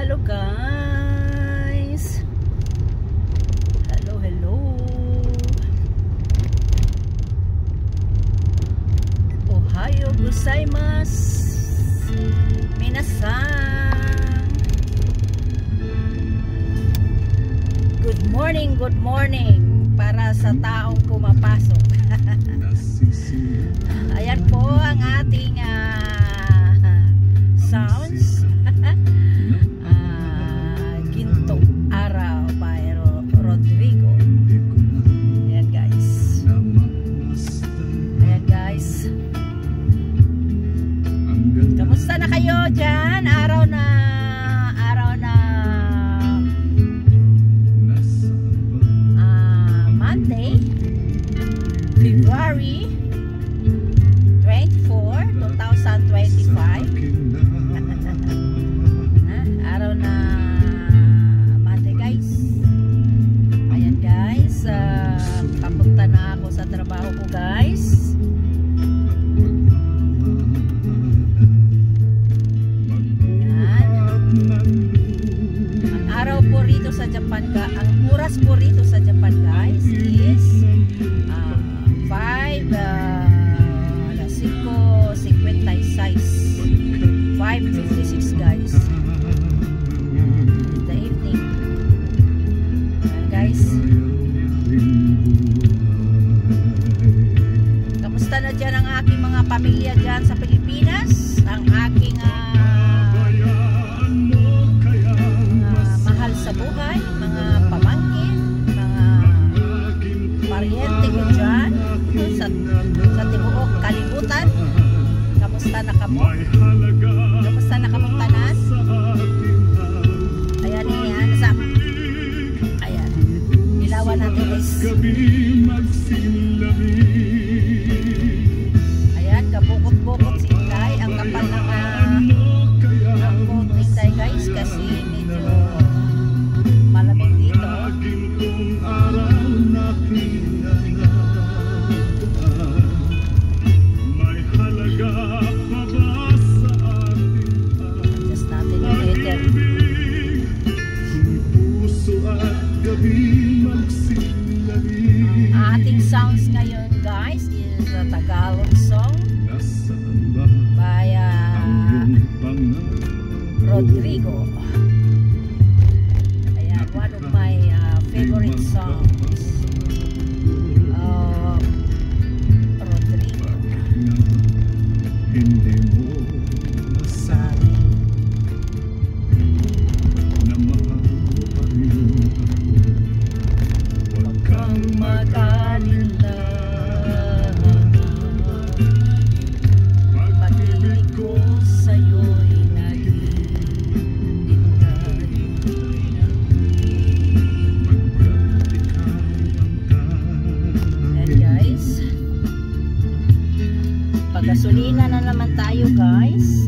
Hello guys. Hello, hello. Ohayo gozaimasu. Minasan. Good morning para sa taong pumapasok. Ayan po ang ating sounds. Gintong Araw by Rodrigo. Ayan guys. Ayan guys. Kamusta na kayo dyan? Araw na Monday, February 24, 2025. Araw na Monday guys. Ayan guys, papunta na ako sa trabaho ko guys. Ang araw po rito sa Japan, ang oras po rito sa Japan guys is 5:56 guys. The evening. Guys. Kamusta na dyan ang aking mga pamilya dyan sa Pilipinas? Ang aking mahal sa buhay, mga pamangkin, mga paryente ko dyan sa tibuok kalibutan. Kamusta na kamo? Kamusta na kamong tanan? Ayan yan. Ayan. Ilawan natin guys. Ayan, kabukot-bukot si Inday. Ang kapal ng coat ni Inday guys. Kasi medyo malamig dito. Ating sounds ngayon guys is a Tagalog song by Rodrigo. Ayan, one of my favorite songs of Rodrigo. Gasolina na naman tayo guys.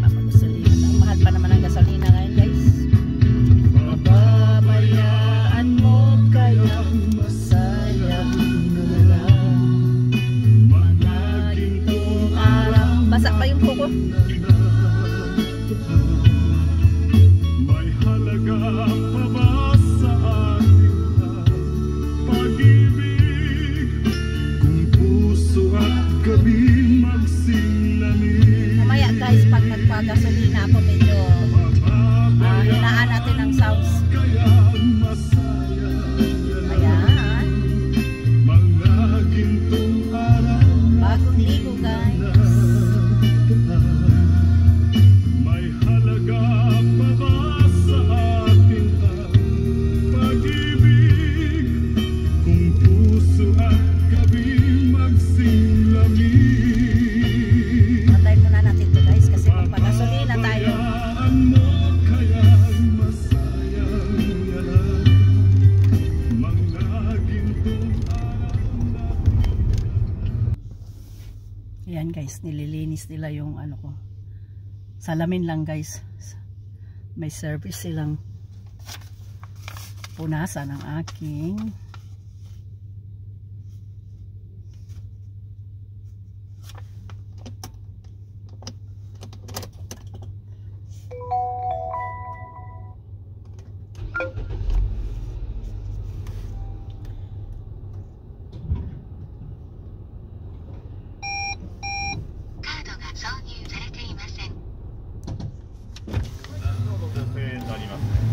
Gasolina na. Mahal pa naman ang gasolina ngayon guys. Mababayaan mo kaya masaya na lang. Mga gintong araw. Basa pa yung kuko. May halaga pa ba sa ating pag-ibig? Mamaya guys, pag nagpagasolina ako medyo hinaan natin ang sounds. Ayan. Bagong ligo guys. May halaga pa ba sa ating pag-ibig? Kung puso at gabi Patayin muna natin ito guys kasi magpagasolina tayo. Ayan guys, nililinis nila yung ano ko. Salamin lang guys. May service silang punasan ng aking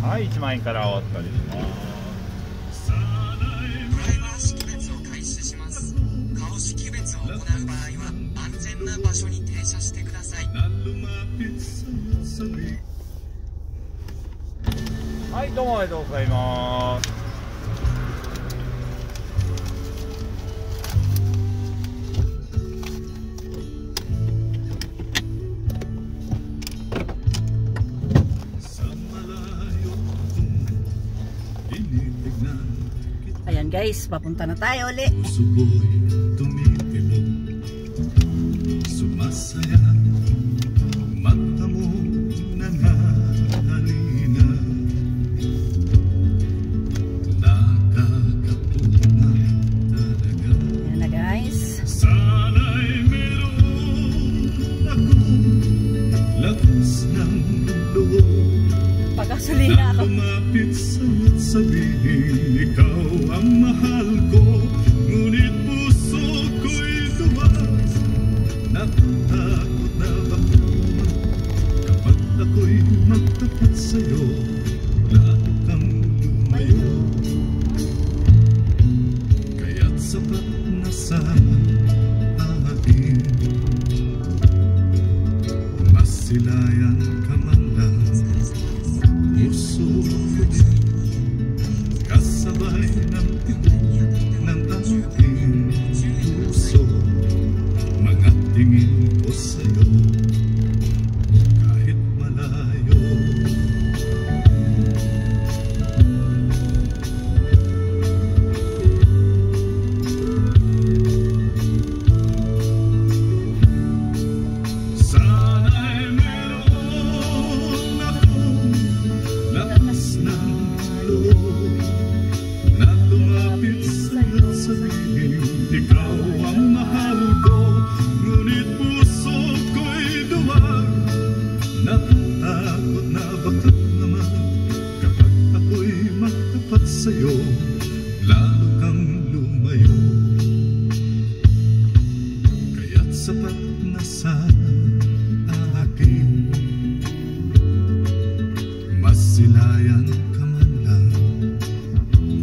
はい、1万円からお預かりします。ドライバー識別を開始します。顔識別を行う場合は安全な場所に停車してください。はい、どうもありがとうございます。Ayan guys, papunta na tayo ulit. Puso ko'y tumitibok, sumasaya, mata mo nangahalina, nakakapunan talaga. Ayan na guys. Sana'y meron akong lakas ng loob, Pagkasulina ako. lumapit sa'yo't sabihin ikaw ang mahal ko, ngunit puso ko'y duwag. Natatakot na baka kapag ako'y magtapat sa'yo, lalo kang lumayo. Kaya't sapat na sa akin, masilayan ka man lang. Puso ko din, kasabay ng tibok ng aking puso. Mga tingin ko sa'yo, kahit malayo. Sana'y meron akong lakas ng loob na lumapit sa'yo't sabihin ikaw ang mahal ko, ngunit puso ko'y duwag. Natatakot na baka naman kapag ako'y magtapat sa'yo, lalo kang lumayo. Kaya't sapat na sa akin, masilayan ka man lang.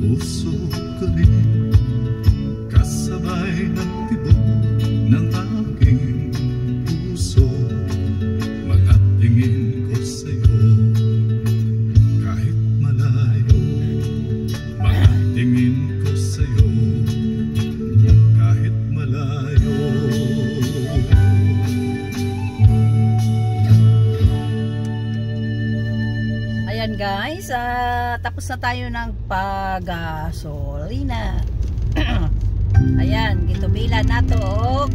Puso ko rin, kasabay ng tibok ng aking puso. Mga tingin ko sa'yo, kahit malayo. Mga tingin ko sa'yo, kahit malayo. Ayan guys, tapos na tayo ng paggasolina. Ayan, gitubila na to og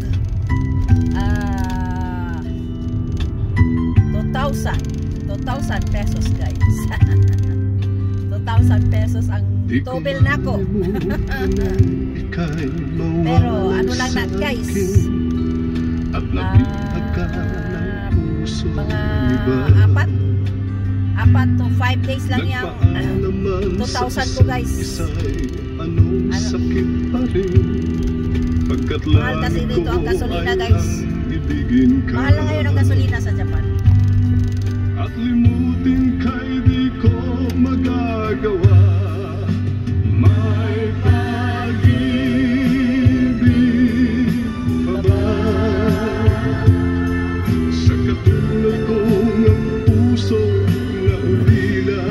2,000 pesos guys. 2,000 pesos ang tubil na ko. Pero ano lang na guys, mga apat to 5 days lang yung 2,000 ko guys. Mahal kasi dito ang gasolina guys. Mahal na ngayon ang gasolina sa Japan. At limutin ka'y di ko magagawa. May pag-ibig pa ba sa katulad kong ang puso na ulila?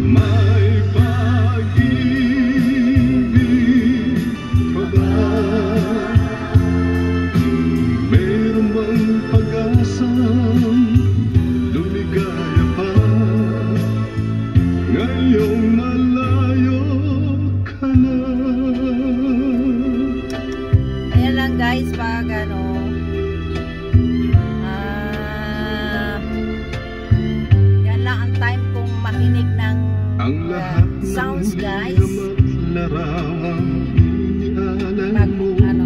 May pag-ibig pa ba? Meron bang pag-asang lumigaya pa ngayong malayo ka na? Ayan lang guys, pag ano yan lang ang time kong makinig ng Ang lahat sounds ng guys. liyam at larawang inialay Pag mo, ano,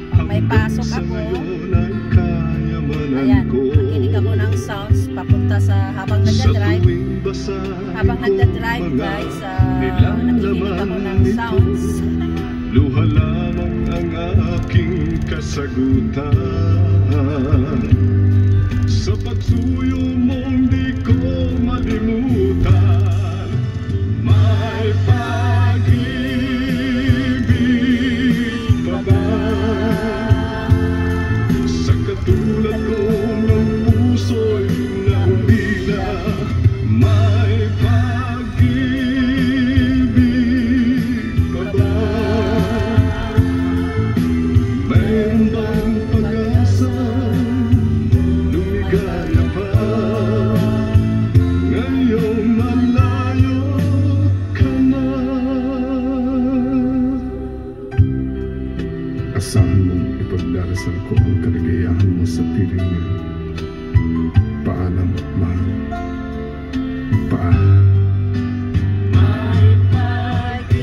pag may pasok sa ako, ngayon ay kayamanan ayan, ko. makinig ako ng sounds papunta sa habang Sa nagdadrive. tuwing basahin Habang ko nagdadrive mga guys, nakikinig ako ng nilalaman sounds. luha lamang ang aking kasagutan. Sa pagsuyo mong di ko malimutan. Paalam, mahal. Paalam. May pag-ibig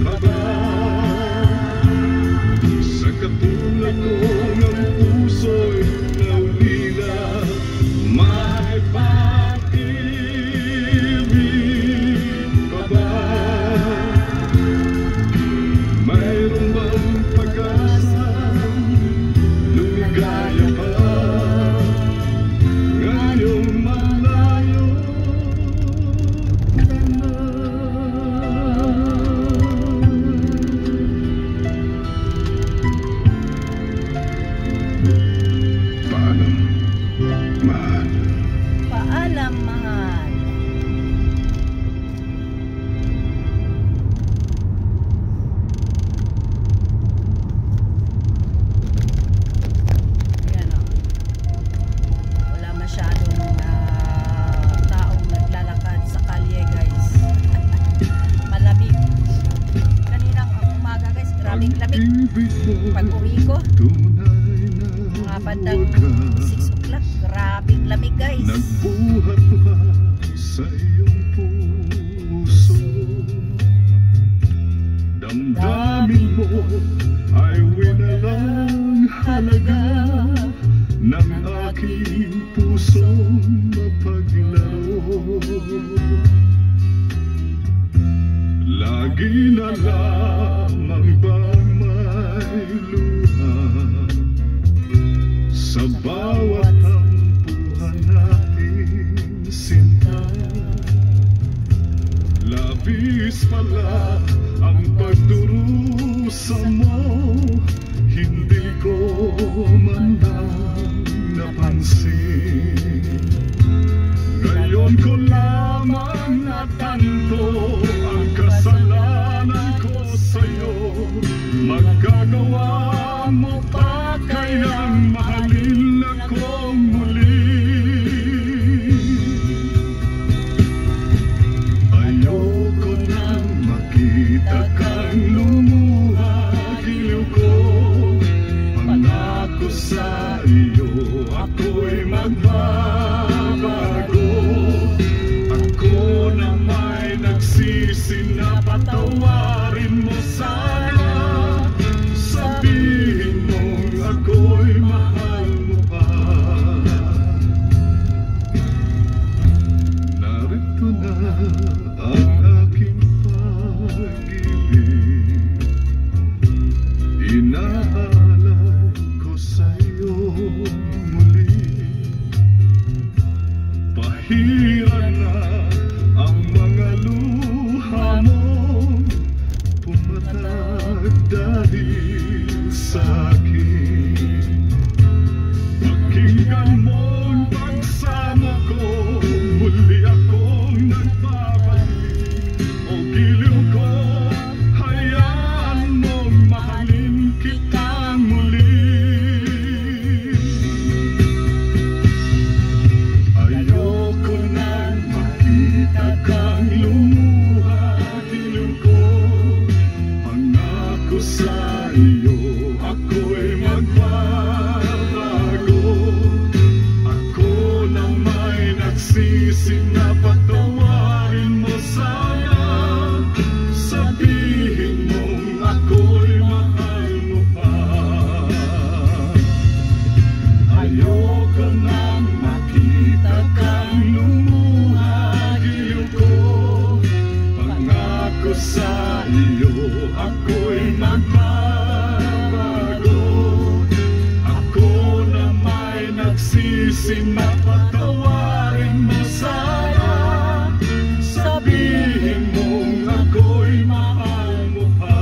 Ka ba? Sa katulad ko ng puso'y naulila. May pag-ibig ka ba? Mayroon bang pag-asang lumigaya ka? Ngayong malayo ka na. Paalam, mahal. Paalam, mahal. Ayan o. Wala masyadong taong naglalakad sa kalye, guys. Malamig. Kaninang umaga, guys, grabing lamig. Pag-uwi ko, mga bandang 6 o'clock, grabing lamig, guys. Nagbuhat ba sa iyong puso? Damdamin mo ay winalang halaga ng aking pusong mapaglaro. Lagi na lamang bang may luha sa bawat tampuhan natin, sinta? Labis pala ang pagdurusa mo, hindi ko man lang napansin. Ngayon ko lamang natanto ang kasalanan ko sa'yo. Magagawa mo pa kayang mahalin akong muli? Ayoko nang makita kang lumuha, giliw ko. Pangako sa iyo, ako'y magbabago. Ako na may nagsisi na patawarin mo sana. Sabihin mong ako'y mahal mo pa. Narito na ang aking pag-ibig, inaalay ko sa'yo muli. Pahira na ang mga luha mo, pumatag dahil sa'kin. Pakinggan mo ang pagsamo ko, muli akong nagbabalik. O giliw ko, hayaan mong mahalin kitang muli. Ayoko nang makita kang lumuha, giliw ko. Pangako sa iyo, ako'y magbabago. Ako na may nagsisi na patawarin mo sana. Sabihin mong ako'y mahal mo pa. Ayoko nang makita kang lumuha, giliw ko. Pangako sa iyo, ako'y magbabago. Ako na may nagsisi na patawarin mo sana. Sabihin mong ako'y mahal mo pa.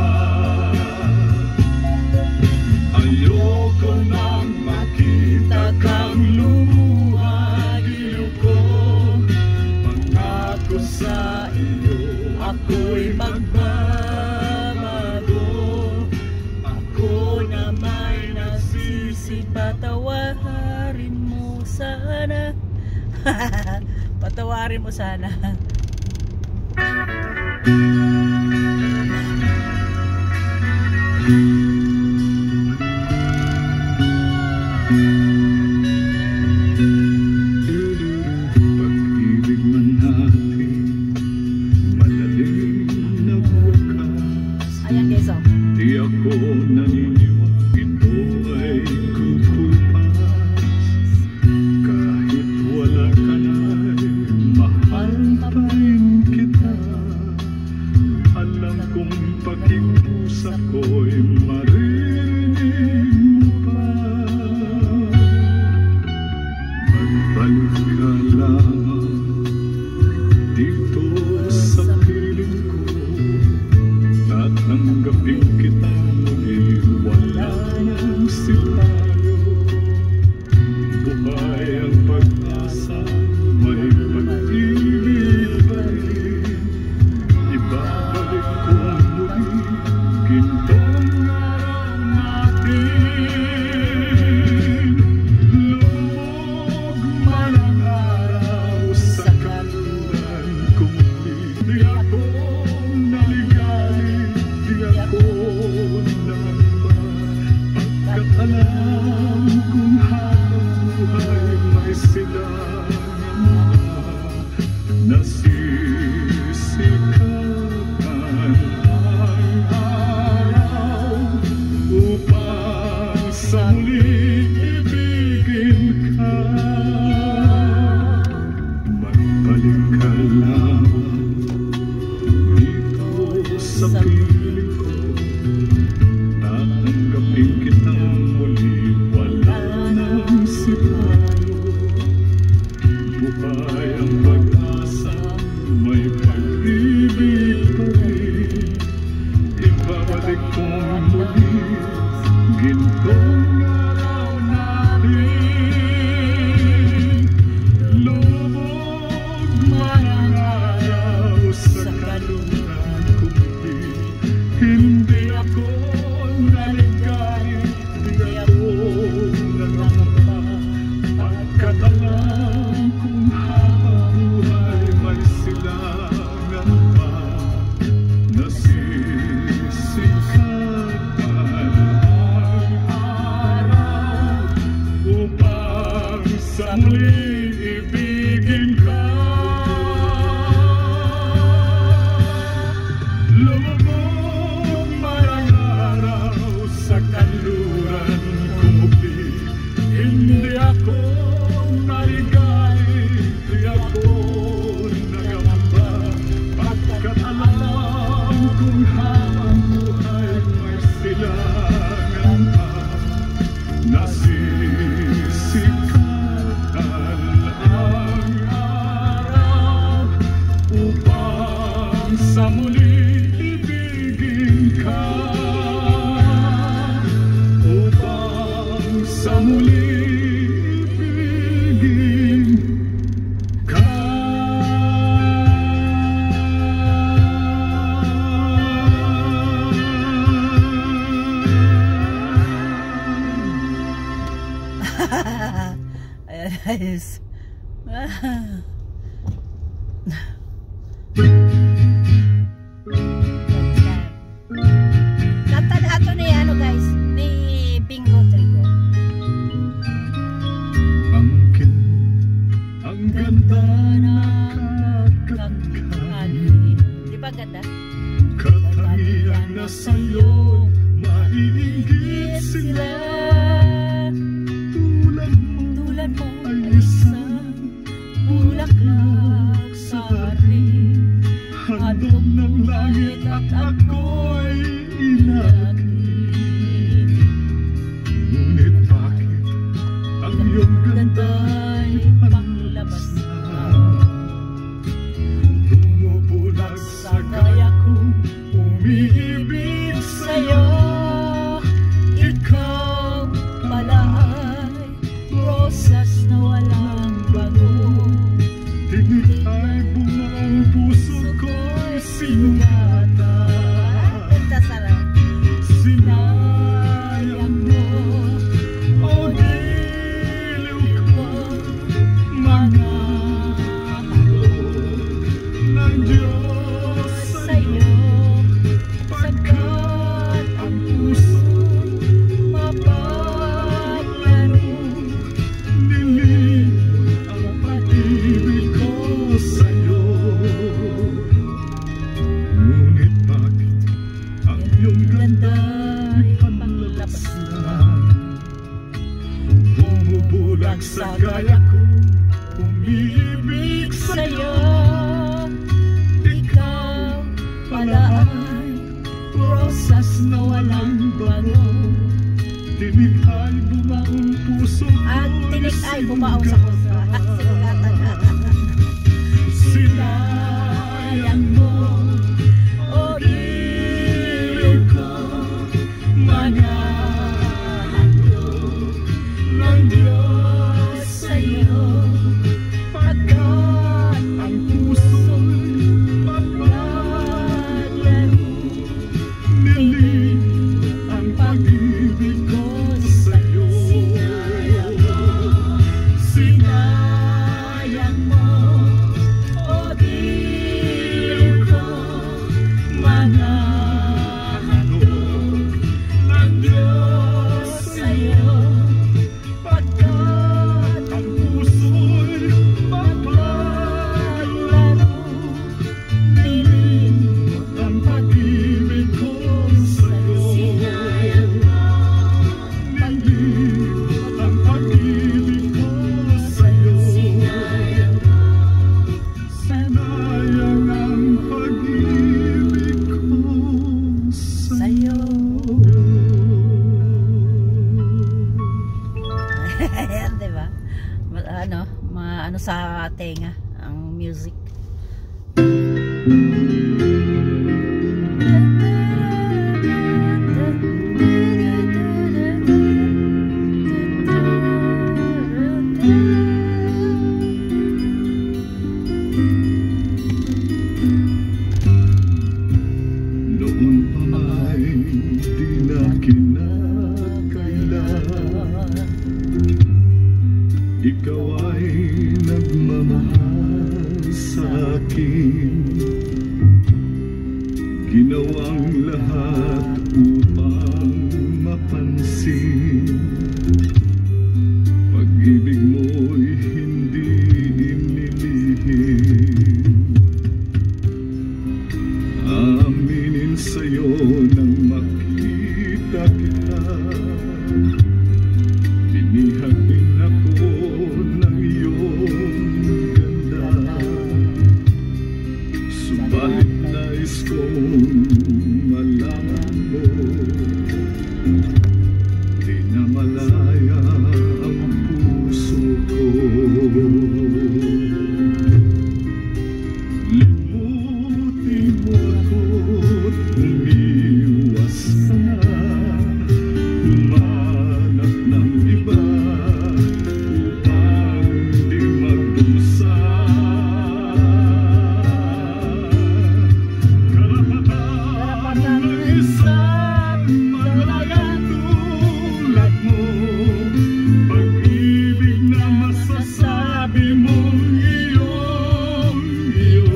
Ayoko nang makita kang lumuha, giliw ko. Pangako sa iyo, ako'y magbabago. Ako na may nagsisi, patawarin mo sana. Patawarin mo sana. Pag-ibig man natin malalim na wakas. Ayan guys, oh. Di ako naniniwag ito ay kukulpas. Kahit wala ka na'y mahal pa rin kita. Alam kong pakiusap ko'y maririnig mo pa. Magbalik ka lamang dito sa piling ko. Tatanggapin kita muli, wala nang silayo. Buhay ang pag-asa, may pag-ibig pa rin. Ibabalik ko muli, gintong araw natin. Lumog man ang araw sa kanluran ko muli. Di ako naligali, di ako nangamba. Pagkat alam kong habang buhay may silangan na. Nasisikapan ang araw upang sa muli ibigin ka. Magbalik ka lamang dito sa piling ko. Tatanggapin kita muli, wala nang sipayo. Buhay ang pag-asa, may pag-ibig pa rin. Ibabalik ko muli, gintong araw natin. Lubog man ang araw sa kanluran ko muli. Hindi ako naligay, di ako nangamba. Pagkat alam kong habang buhay may silangan pa. Nasisikapan ang araw upang sa muli ibigin ka. Lumabog man ang araw sa kanluran ko muli. Hindi ako naligay, di ako nangamba. Pagkat alam kong habang buhay may silangan pa. Nasisikapan ang araw upang sa muli ibigin ka. Upang sa muli ibigin ka. Ayan guys. Kanta na ito ni ano guys, ni Ping Rodrigo. Angkin ang ganda na kakakali. Di ba ganda? Katangian na sa'yo maiinggit sila. Tulad mo Tulad mo ay isang bulaklak sa Nagsagay ako umibig sa'yo. Ikaw pala ay rosas na walang bago. Tinig ay bumaong puso ko. Ang tinig ay bumaong sa puso. Sinugatan na. Sinayang mo o giliw ko. Mga handog ng Diyos sa'yo. Pagkat ang puso'y mapaglaro. Nilig ang pag-ibig ko sa'yo. Sinayang mo o giliw ko. Mga handog ng Diyos sa'yo. Pagkat ang puso'y mapaglaro. Nilig ang pag-ibig ko sa'yo. Nilig ang pag-ibig ko sa'yo. Sinayang ang pag-ibig ko sa'yo. Ayan, diba? Ano sa tenga ang music. Noon pa may di na kinakailan, ikaw ay nagmamahal sa akin. Ginawang lahat upang mapansin. Pag-ibig mo'y hindi inilihim. Aminin sa'yo nang makita kita. Binihag din ako ng iyong ganda. Subalit nais kong malaman mo, di na malaya ang puso ko. Limutin mo ako't umiwas ka na. Humanap ng iba upang di magdusa. Karapatan ng isang malayang tulad mo. Pag-ibig na masasabi mong iyong-iyo.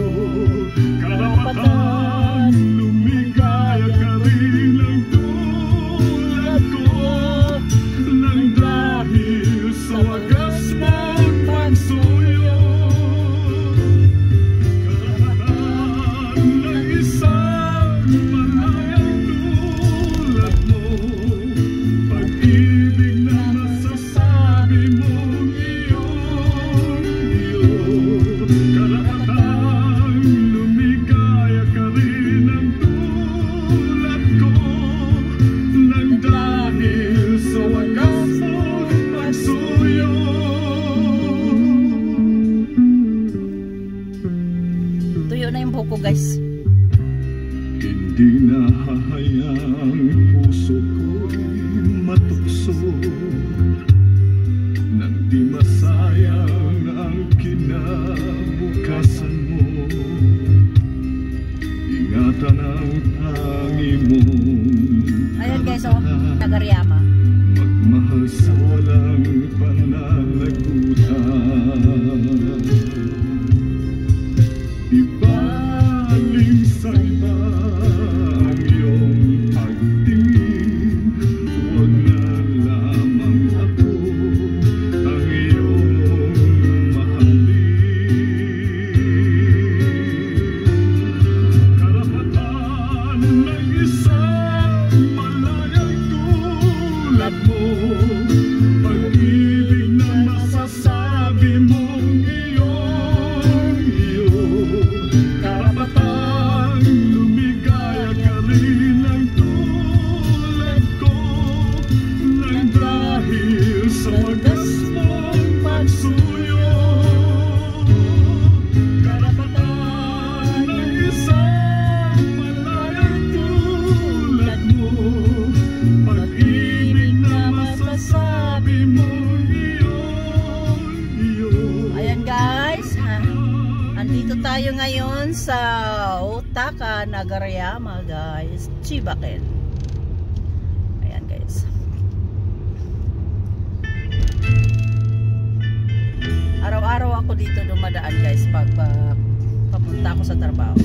Karapatan lumigaya ka rin ang tulad ko. Nang dahil sa wagas mong pagsuyo. Karapatan ng isang malayang tulad mo. Pag-ibig na masasabi mong iyong-iyo. Karapatan lumigaya ka rin ang tulad ko. Nang dahil sa wagas mong pagsuyo. Tuyo na yung buko, guys. Hindi na hahayaang puso ko'y matukso. Nang di masayang ang kinabukasan mo. Ingatan ang tangi mong Ayan, guys, oh. Tagariyama. magmahal sa walang pananagutan. Ibaling sa iba ang iyong pagtingin. Huwag na lamang ako ang iyong mahalin. Karapatan ng isang malayang tulad mo. Pag-ibig na Ayan guys, andito tayo ngayon sa Otaka, Nagareyama guys, Chibaken. Ayan guys. Araw-araw ako dito dumadaan guys pag papunta ako sa trabaho.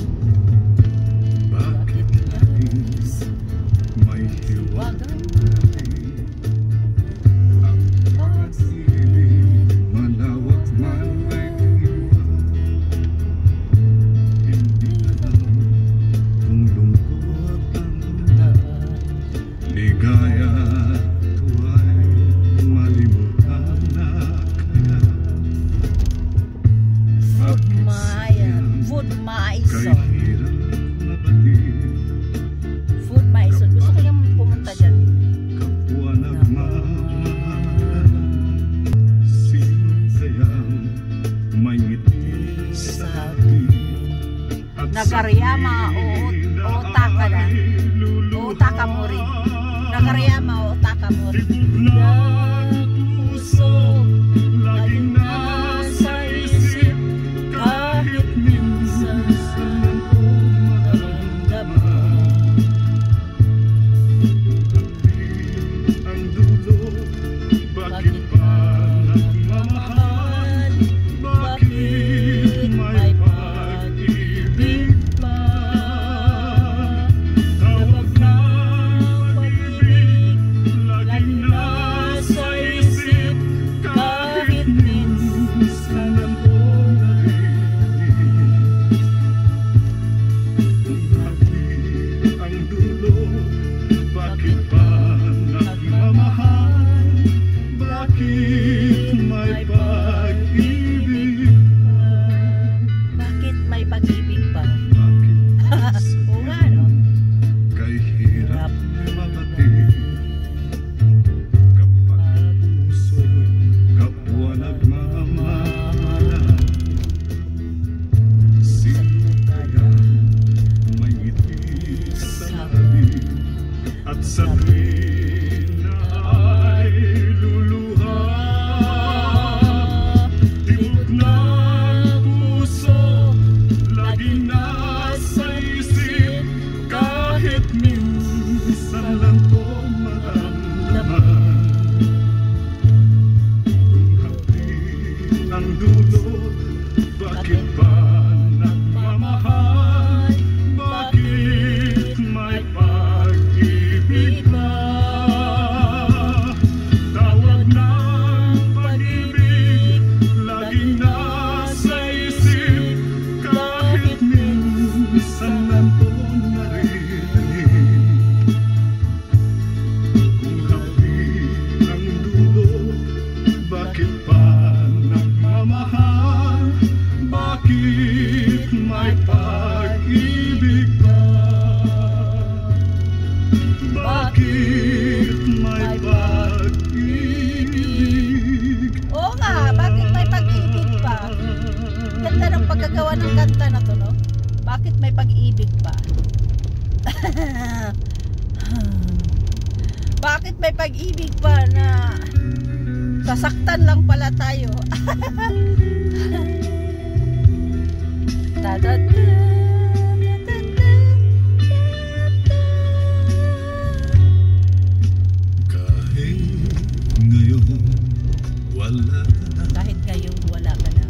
Bakit labis may hiwaga? Malawak man ay iba. Hindi alam kung lungkot ang daan. Ligaya ito ay malimutan na kaya. Food Kay Maison. hirap mabatid. Food Maison. Gusto ko yung pumunta dyan. Kapwa nagmamahalan. Sino kayang may ngiti sa atin? At Nagareyama o Otaka na. Otaka mo rin. Nagareyama o Otaka mo rin. Puso, laging nasa isip, kahit minsan naramdaman. ang dulo, bakit ba nagmamahal? Bakit may pag-ibig pa? Tawag na pag-ibig, laging nasa isip, kahit minsan ako narinig. Kung bakit ang dulo, bakit ba nagmamahal? Bakit may pag-ibig pa? Bakit may pag-ibig pa? Bakit Oo nga no? kay hirap mabatid? Kapag puso'y kapwa nagmamahalan. Sino kaya may ngiti sa labi at sa tuwing na ay luluha? Tibok ng puso, laging nasa isip, kahit minsan lang to maramdaman. Kung hapdi ang dulo, bakit ba nagmamahal? Bakit may pag-ibig ba? Tawag ng pag-ibig, laging nasa isip, kahit minsan lang to naririnig. Kung hapdi ang dulo, bakit ba nagmamahal? Bakit may pag-ibig ba? Bakit may pag-ibig? Oo nga, bakit may pag-ibig pa? Ganda ng pagkagawa ng kanta na to, no? Bakit may pag-ibig pa? Bakit may pag-ibig pa na sasaktan lang pala tayo? Kahit ngayon wala ka na, Kahit ngayon wala ka na.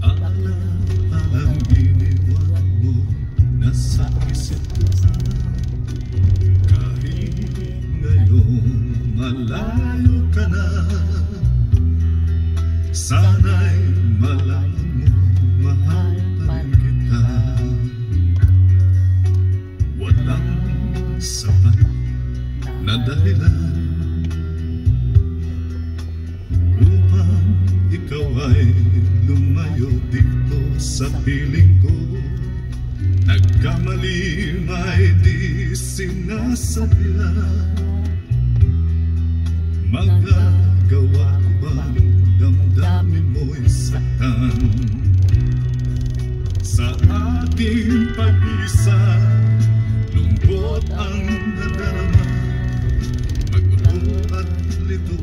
alam iniwan mo nasa isip ko. Kahit ngayon malayo ka na, sana'y malaman mo mahal pa rin kita. Walang sapat na dahilan upang ikaw ay lumayo dito sa piling ko. Nagkamali may di sinasadya. Magagawa ko bang damdamin mo'y saktan? Sa ating pag-isa, lungkot ang nadarama, magulo at lito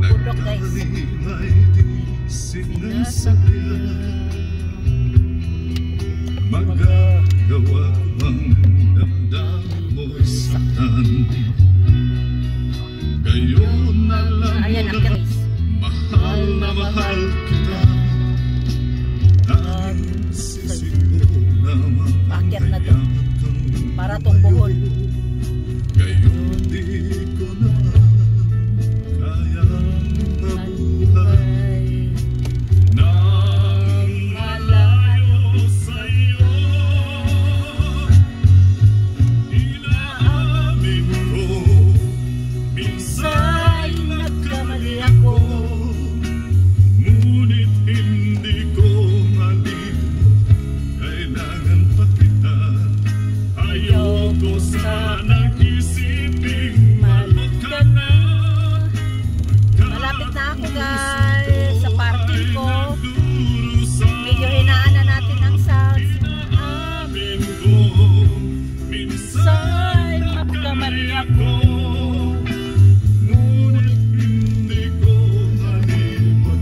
bundok guys. Nagtalimay di sinasadya. Magagawa bang damdamin mo'y saktan? Gayon na lang Ayan ang guys. mahal na mahal kita. Tanging sisipo lamang ang Bakit na to? kayang kang Para tong buhol. gayon di ko na kayang mabuhay nang malayo sa'yo. Inaamin ko minsan Nagkamali ako. ngunit hindi ko malimot. Kailangan pa kita. Ayoko sanang isipin malot ka na. Malapit na ako guys sa parking ko. Medyo hinaan na natin ang sounds. Amin ko minsan Nagkamali ako. ngunit hindi ko malimot.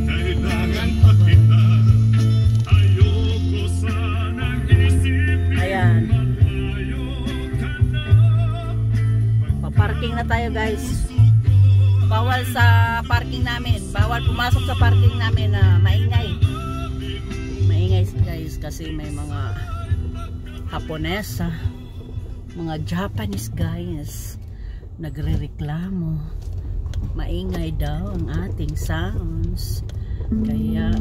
Kailangan pa kita. Ayoko sanang isipin Ayan. malayo ka na. Paparking na tayo guys. Bawal sa parking namin. Bawal pumasok sa parking namin na maingay. Maingay guys kasi may mga Haponesa, mga Japanese guys nagrereklamo. Maingay daw ang ating sounds. Kaya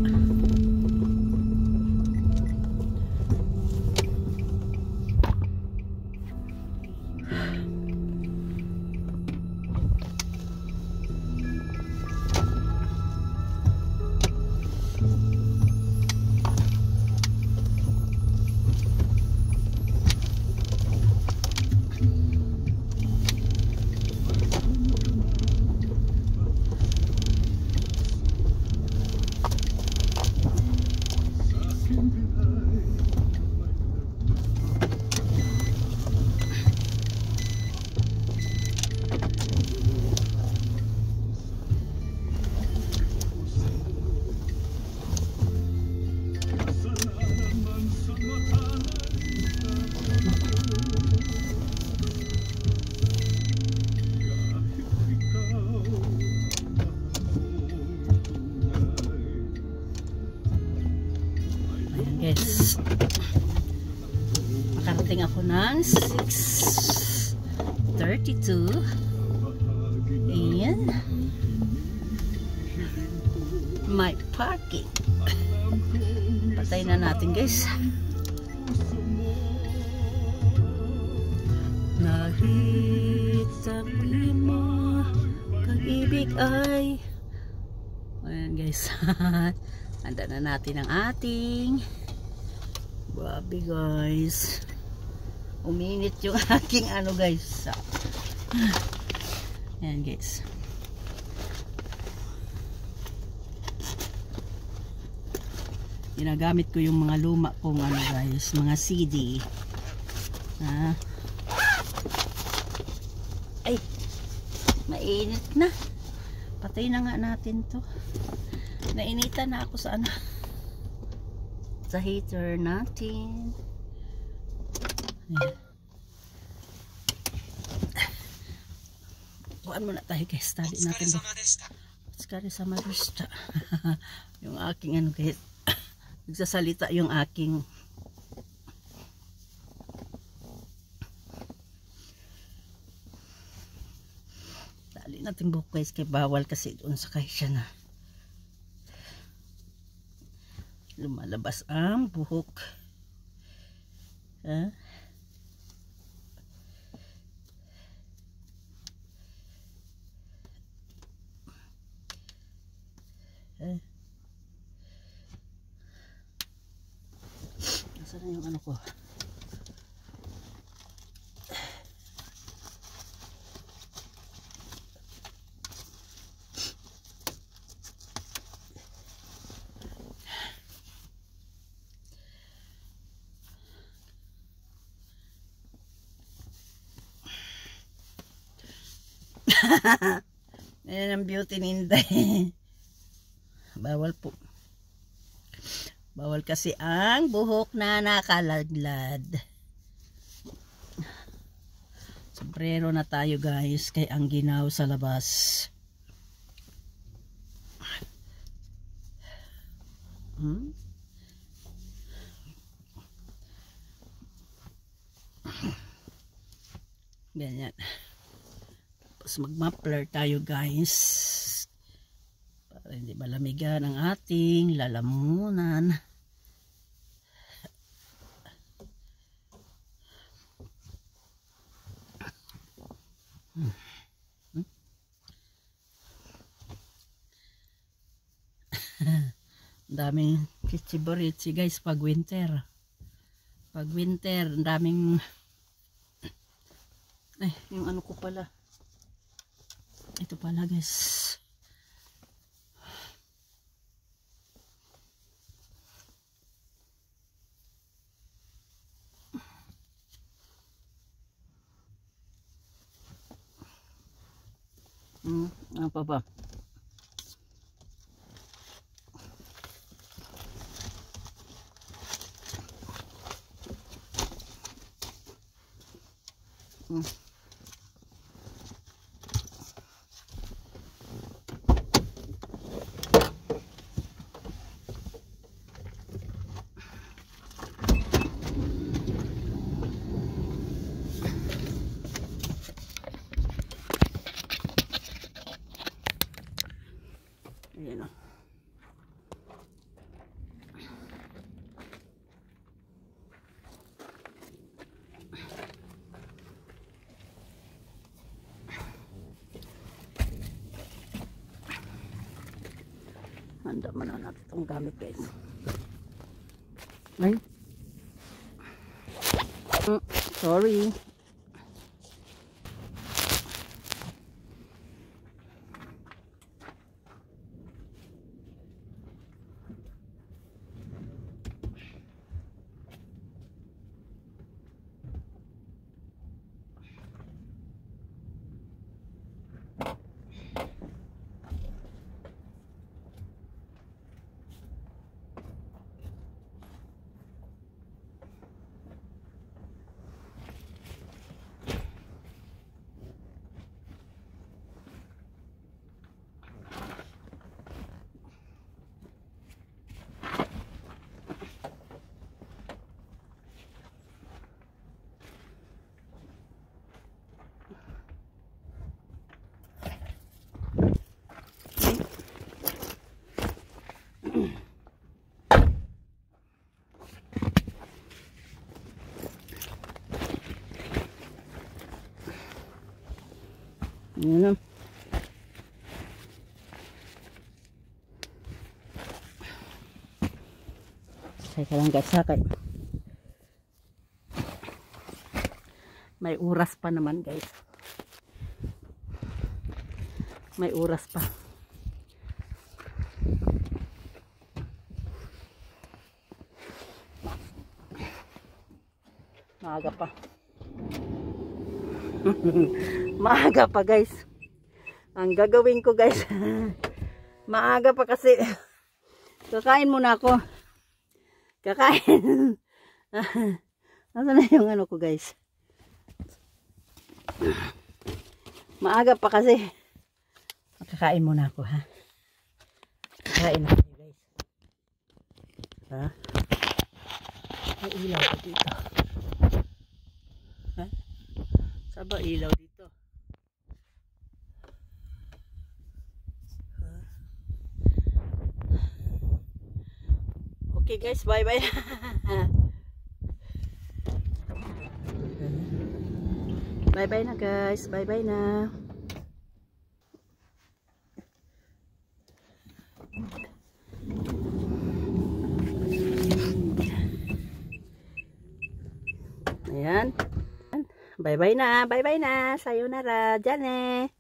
yes. Makarating ako ng 6:32 and my parking. Patay na natin guys. Nakita mo pag-ibig ay ayan guys. Handa na natin ang ating babi guys. Uminit yung aking ano guys. Ayan guys. Ginagamit ko yung mga luma kong ano guys, mga CD. Ay, mainit na. Patay na nga natin to. Nainitan na ako sa ano, sa heater natin. Ayan. Buwan muna tayo guys. Tali natin doon. Otsukare sama deshita. Yung aking ano guys. Nagsasalita yung aking tali natin buhok guys. Kaya bawal kasi doon sa kahisya na lumalabas ang buhok. Nasaan na yung ano ko? Ayan ng beauty ni Inday. Bawal po. Bawal kasi ang buhok na nakalaglad. Sombrero na tayo guys, kay ang ginaw sa labas. Ganyan. Tapos mag-muffler tayo guys. Para hindi malamigan ang ating lalamunan. Daming chichiboritsi guys pag winter. Pag winter, daming ay, yung ano ko pala. Ito pala guys. Ano pa ba? Ayan o. Handa mo na natin itong gamit guys. Ay. Sorry. Ayan. Teka lang guys, sakay. May oras pa naman guys. May oras pa. Maaga pa. Maaga pa guys. Ang gagawin ko guys, maaga pa kasi kakain muna ako. Kakain. Nasaan na yung ano ko guys? Maaga pa kasi. Kakain muna ako ha. Kakain ako guys. Ha? May ilaw dito. Ha? Saba ilaw dito. Okay guys, bye bye. Bye bye na guys, bye bye na. Ayan. Bye bye na, sayonara, Jane.